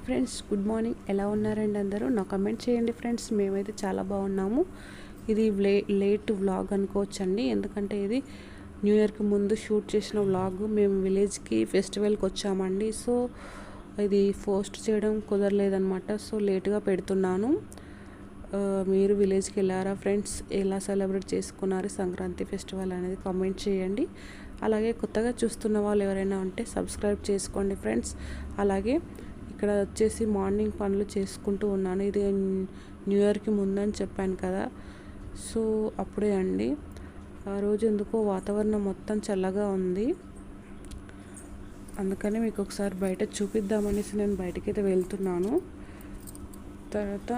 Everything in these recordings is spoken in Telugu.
Hi friends, good morning. ఎలా ఉన్నారండి అందరూ? నా కమెంట్ చేయండి ఫ్రెండ్స్. మేమైతే చాలా బాగున్నాము. ఇది లేట్ వ్లాగ్ అనుకోవచ్చండి, ఎందుకంటే ఇది న్యూ ఇయర్కి ముందు షూట్ చేసిన వ్లాగ్. మేము విలేజ్కి ఫెస్టివల్కి వచ్చామండి. సో ఇది పోస్ట్ చేయడం కుదరలేదనమాట. సో లేట్గా పెడుతున్నాను. మీరు విలేజ్కి వెళ్ళారా ఫ్రెండ్స్? ఎలా సెలబ్రేట్ చేసుకున్నారు సంక్రాంతి ఫెస్టివల్ అనేది కామెంట్ చేయండి. అలాగే కొత్తగా చూస్తున్న వాళ్ళు ఎవరైనా ఉంటే సబ్స్క్రైబ్ చేసుకోండి ఫ్రెండ్స్. అలాగే ఇక్కడ వచ్చేసి మార్నింగ్ పనులు చేసుకుంటూ ఉన్నాను. ఇది న్యూ ఇయర్కి ముందని చెప్పాను కదా, సో అప్పుడే అండి. ఆ రోజు ఎందుకో వాతావరణం మొత్తం చల్లగా ఉంది, అందుకని మీకు ఒకసారి బయట చూపిద్దామనేసి నేను బయటకైతే వెళ్తున్నాను. తర్వాత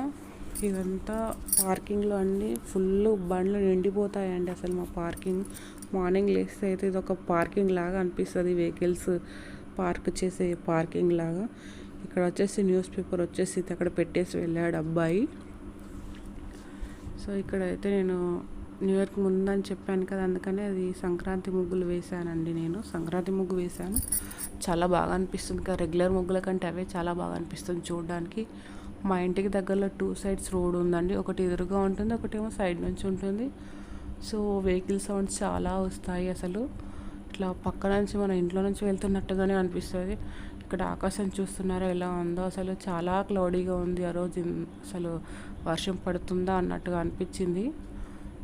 ఇదంతా పార్కింగ్లో అండి, ఫుల్ బండ్లు నిండిపోతాయండి. అసలు మా పార్కింగ్ మార్నింగ్ లేస్తే అయితే ఇది ఒక పార్కింగ్ లాగా అనిపిస్తుంది, వెహికల్స్ పార్క్ చేసే పార్కింగ్ లాగా. ఇక్కడ వచ్చేసి న్యూస్ పేపర్ వచ్చేసి అక్కడ పెట్టేసి వెళ్ళాడు అబ్బాయి. సో ఇక్కడైతే నేను న్యూ ఇయర్కి ముందని చెప్పాను కదా, అందుకని అది సంక్రాంతి ముగ్గులు వేశానండి. నేను సంక్రాంతి ముగ్గు వేశాను, చాలా బాగా అనిపిస్తుంది. ఇంకా రెగ్యులర్ ముగ్గుల కంటే అవే చాలా బాగా అనిపిస్తుంది చూడడానికి. మా ఇంటికి దగ్గరలో 2 sides రోడ్ ఉందండి, ఒకటి ఎదురుగా ఉంటుంది, ఒకటేమో సైడ్ నుంచి ఉంటుంది. సో వెహికల్ సౌండ్స్ చాలా వస్తాయి. అసలు ఇట్లా పక్క నుంచి మన ఇంట్లో నుంచి వెళ్తున్నట్టుగానే అనిపిస్తుంది. ఇక్కడ ఆకాశం చూస్తున్నారా ఎలా ఉందో? అసలు చాలా క్లౌడీగా ఉంది. ఆ రోజు అసలు వర్షం పడుతుందా అన్నట్టుగా అనిపించింది.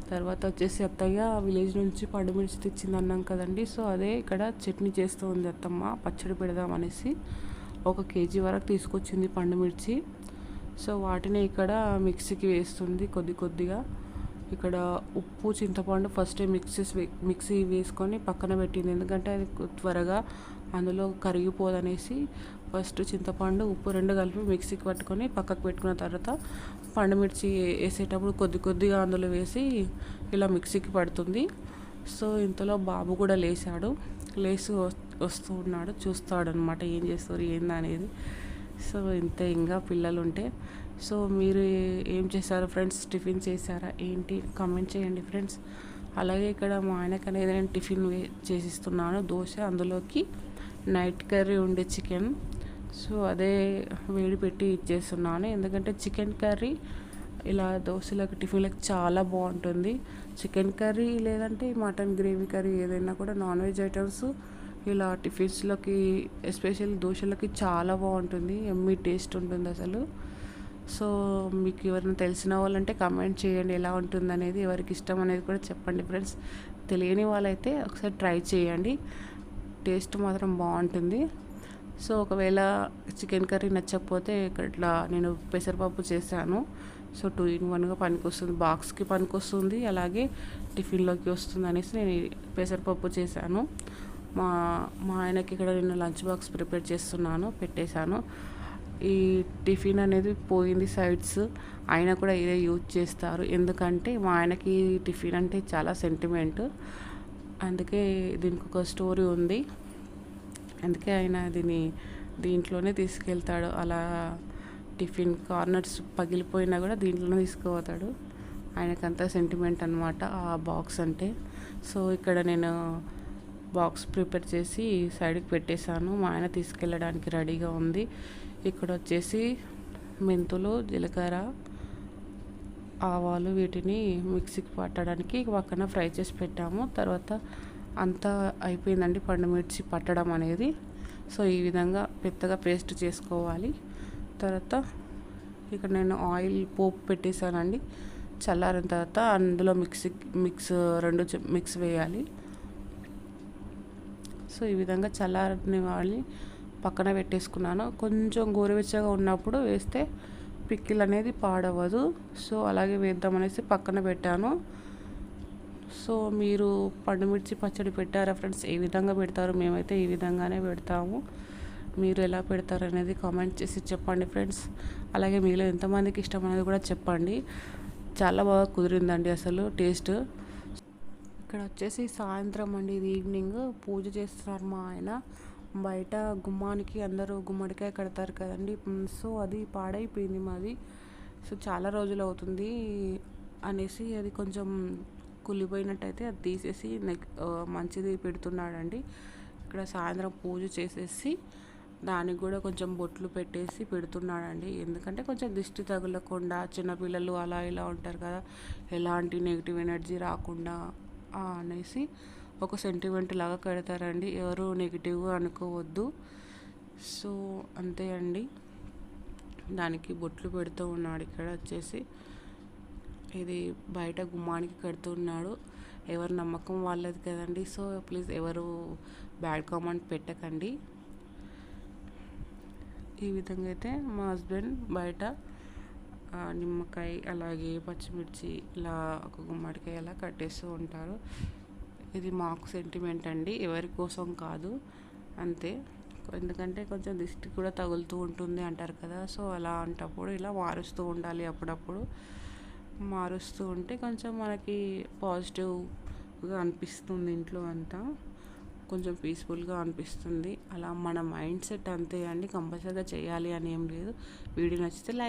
తర్వాత వచ్చేసి అత్తయ్య విలేజ్ నుంచి పండుమిర్చి తెచ్చింది అన్నాం కదండి. సో అదే ఇక్కడ చట్నీ చేస్తూ ఉంది అత్తమ్మ, పచ్చడి పెడదామనేసి 1 kg వరకు తీసుకొచ్చింది పండుమిర్చి. సో వాటిని ఇక్కడ మిక్సీకి వేస్తుంది కొద్దిగా. ఇక్కడ ఉప్పు, చింతపండు ఫస్ట్ మిక్సీ వేసుకొని పక్కన పెట్టింది, ఎందుకంటే అది త్వరగా అందులో కరిగిపోదనేసి. ఫస్ట్ చింతపండు, ఉప్పు 2 కలిపి మిక్సీకి పట్టుకొని పక్కకు పెట్టుకున్న తర్వాత పండుమిర్చి వేసేటప్పుడు కొద్దిగా అందులో వేసి ఇలా మిక్సీకి పడుతుంది. సో ఇంతలో బాబు కూడా లేచి వస్తూ ఉన్నాడు, చూస్తాడనమాట ఏం చేస్తారు ఏందనేది. సో ఇంతే ఇంకా పిల్లలు ఉంటే. సో మీరు ఏం చేశారు ఫ్రెండ్స్? టిఫిన్ చేశారా ఏంటి? కామెంట్ చేయండి ఫ్రెండ్స్. అలాగే ఇక్కడ మా ఆయనకు అనేది నేను టిఫిన్ చేసిస్తున్నాను, దోశ. అందులోకి నైట్ కర్రీ ఉండే చికెన్, సో అదే వేడి పెట్టి ఇచ్చేస్తున్నాను. ఎందుకంటే చికెన్ కర్రీ ఇలా దోశలకు, టిఫిన్లకు చాలా బాగుంటుంది. చికెన్ కర్రీ లేదంటే మటన్ గ్రేవీ కర్రీ, ఏదైనా కూడా నాన్ వెజ్ ఐటమ్స్ ఇలా టిఫిన్స్లోకి, ఎస్పెషల్లీ దోశలకి చాలా బాగుంటుంది. ఎమ్మీ టేస్ట్ ఉంటుంది అసలు. సో మీకు ఎవరైనా తెలిసిన వాళ్ళంటే కమెంట్ చేయండి ఎలా ఉంటుంది అనేది, ఎవరికి ఇష్టం అనేది కూడా చెప్పండి ఫ్రెండ్స్. తెలియని వాళ్ళైతే ఒకసారి ట్రై చేయండి, టేస్ట్ మాత్రం బాగుంటుంది. సో ఒకవేళ చికెన్ కర్రీ నచ్చకపోతే ఇట్లా నేను పెసరపప్పు చేశాను. సో 2 in 1గా పనికొస్తుంది, బాక్స్కి పనికొస్తుంది, అలాగే టిఫిన్లోకి వస్తుంది అనేసి నేను పెసరపప్పు చేశాను. మా ఆయనకి ఇక్కడ నేను లంచ్ బాక్స్ ప్రిపేర్ చేస్తున్నాను, పెట్టేశాను. ఈ టిఫిన్ అనేది పోయింది సైడ్స్, ఆయన కూడా ఇదే యూజ్ చేస్తారు. ఎందుకంటే మా ఆయనకి టిఫిన్ అంటే చాలా సెంటిమెంట్, అందుకే దీనికి ఒక స్టోరీ ఉంది. అందుకే ఆయన దీంట్లోనే తీసుకెళ్తాడు. అలా టిఫిన్ కార్నర్స్ పగిలిపోయినా కూడా దీంట్లోనే తీసుకుపోతాడు. ఆయనకంతా సెంటిమెంట్ అనమాట ఆ బాక్స్ అంటే. సో ఇక్కడ నేను బాక్స్ ప్రిపేర్ చేసి సైడ్కి పెట్టేశాను. మా ఆయన తీసుకెళ్ళడానికి రెడీగా ఉంది. ఇక్కడ వచ్చేసి మెంతులు, జీలకర్ర, ఆవాలు వీటిని మిక్సీకి పట్టడానికి పక్కన ఫ్రై చేసి పెట్టాము. తర్వాత అంతా అయిపోయిందండి పండుమిర్చి పట్టడం అనేది. సో ఈ విధంగా పెద్దగా పేస్ట్ చేసుకోవాలి. తర్వాత ఇక్కడ నేను ఆయిల్ పోపు పెట్టేశానండి. చల్లారిన తర్వాత అందులో మిక్స్ వేయాలి. సో ఈ విధంగా చల్లారని వాళ్ళని పక్కన పెట్టేసుకున్నాను. కొంచెం గోరువెచ్చగా ఉన్నప్పుడు వేస్తే పికిల్ అనేది పాడవదు. సో అలాగే వేద్దామనేసి పక్కన పెట్టాను. సో మీరు పండుమిర్చి పచ్చడి పెట్టారా ఫ్రెండ్స్? ఏ విధంగా పెడతారు? మేమైతే ఈ విధంగానే పెడతాము. మీరు ఎలా పెడతారు అనేది కామెంట్ చేసి చెప్పండి ఫ్రెండ్స్. అలాగే మీలో ఎంతమందికి ఇష్టం అనేది కూడా చెప్పండి. చాలా బాగా కుదిరిందండి అసలు టేస్ట్. ఇక్కడ వచ్చేసి సాయంత్రం అండి, ఇది ఈవినింగ్ పూజ చేస్తున్నారు మా ఆయన. బయట గుమ్మానికి అందరూ గుమ్మడికాయ కడతారు కదండి, సో అది పాడైపోయింది మాది. సో చాలా రోజులు అవుతుంది అనేసి అది కొంచెం కుళ్ళిపోయినట్టయితే అది తీసేసి మంచిది పెడుతున్నాడండి. ఇక్కడ సాయంత్రం పూజ చేసేసి దానికి కూడా కొంచెం బొట్లు పెట్టేసి పెడుతున్నాడండి. ఎందుకంటే కొంచెం దిష్టి తగలకుండా, చిన్నపిల్లలు అలా ఇలా ఉంటారు కదా, ఎలాంటి నెగిటివ్ ఎనర్జీ రాకుండా అనేసి ఒక సెంటిమెంట్ లాగా కడతారండి. ఎవరు నెగిటివ్గా అనుకోవద్దు. సో అంతే అండి. దానికి బొట్లు పెడుతూ ఉన్నాడు. ఇక్కడ వచ్చేసి ఇది బయట గుమ్మానికి కడుతున్నాడు. ఎవరి నమ్మకం వాళ్ళది కదండి. సో ప్లీజ్ ఎవరు బ్యాడ్ కామెంట్ పెట్టకండి. ఈ విధంగా అయితే మా హస్బెండ్ బయట నిమ్మకాయ అలాగే పచ్చిమిర్చి ఇలా ఒక గుమ్మడికాయ అలా కట్టేస్తూ ఉంటారు. ఇది మాకు సెంటిమెంట్ అండి, ఎవరి కోసం కాదు. అంతే. ఎందుకంటే కొంచెం దిష్టి కూడా తగులుతూ ఉంటుంది అంటారు కదా. సో అలా అంటప్పుడు ఇలా మారుస్తూ ఉండాలి. అప్పుడప్పుడు మారుస్తూ ఉంటే కొంచెం మనకి పాజిటివ్గా అనిపిస్తుంది. ఇంట్లో అంతా కొంచెం పీస్ఫుల్గా అనిపిస్తుంది. అలా మన మైండ్ సెట్ అంతే అండి. కంపల్సరీగా చేయాలి అని ఏం లేదు. వీడియో నచ్చితే లైక్